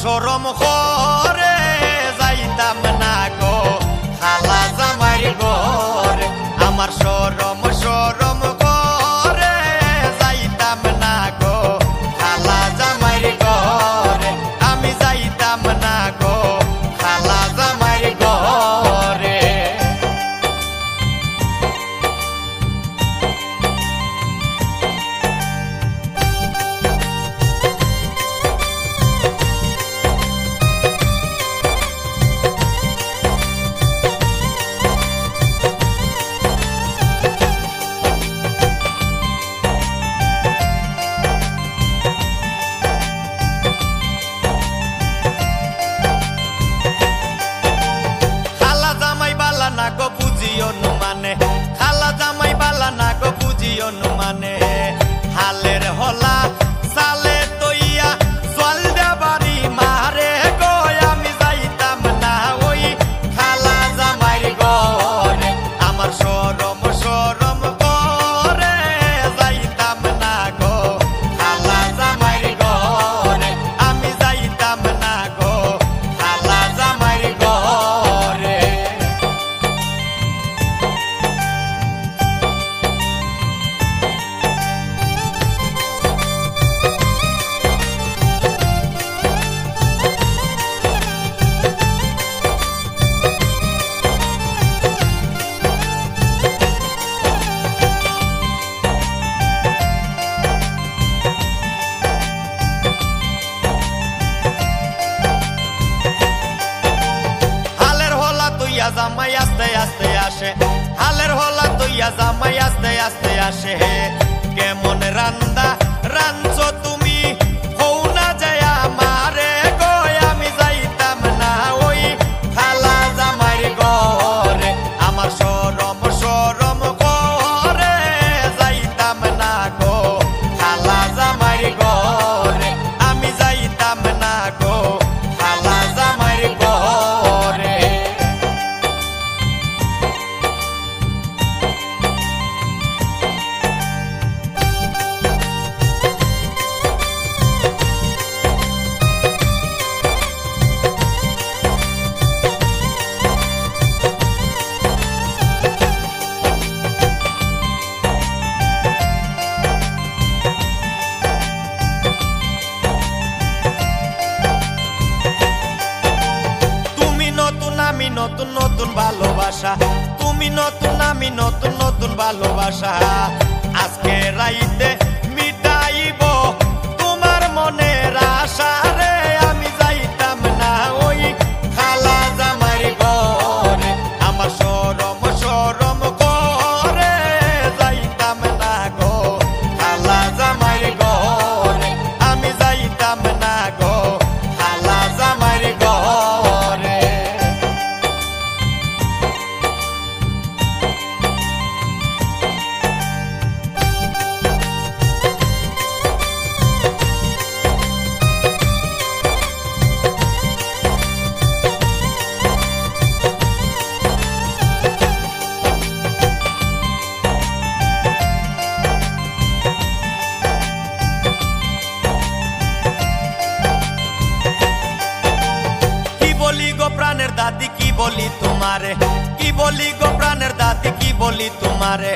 সরম করে যাইতাম না গো খালা জামাইর ঘরে। আমার সরম সরম করে যাইতাম না গো খালা জামাইর ঘরে। আমি যাইতাম না গো খালা জামাইর ঘরে। না গো বুঝিও মানে খালা জামাই বালা না গো বুঝিও মানে হালের হলা সালে তৈয়া জল দেবারি মারে গো। আমি যাইতাম না ওই খালা জামাইর ঘরে। আমার সরম সরম করে যাইতাম না গো খালা জামাইর ঘরে। আমি যাইতাম না গো খালা জামাইর ঘরে। জামাই আস্তে আস্তে আসে হালের হলা তৈয়া জামাই আস্তে আস্তে আসে। কেমন রান্দা রাঞ্চো তুমি হও না যায় আমারে গো। আমি যাইতাম না ওই খালা জামাইর ঘরে। আমার সরম সরম করে যাইতাম না গো খালা জামাইর ঘরে। আমি যাইতাম না গো খালা জামাইর ঘরে। আমি নতুন নতুন ভালোবাসা তুমি নতুন আমি নতুন নতুন ভালোবাসা। আজকে রাইতে মিটাইব তোমার মনের আশা রে। আমি যাইতাম না ওই খালা জামাইর ঘরে। আমার সরম সরম করে যাইতাম না গো খালা জামাইর ঘরে। আমি যাইতাম না গো খালা জামাইর ঘরে। প্রাণের দাদি কি বলি তোমারে কি বলি গো প্রাণের দাদি কি বলি তোমারে।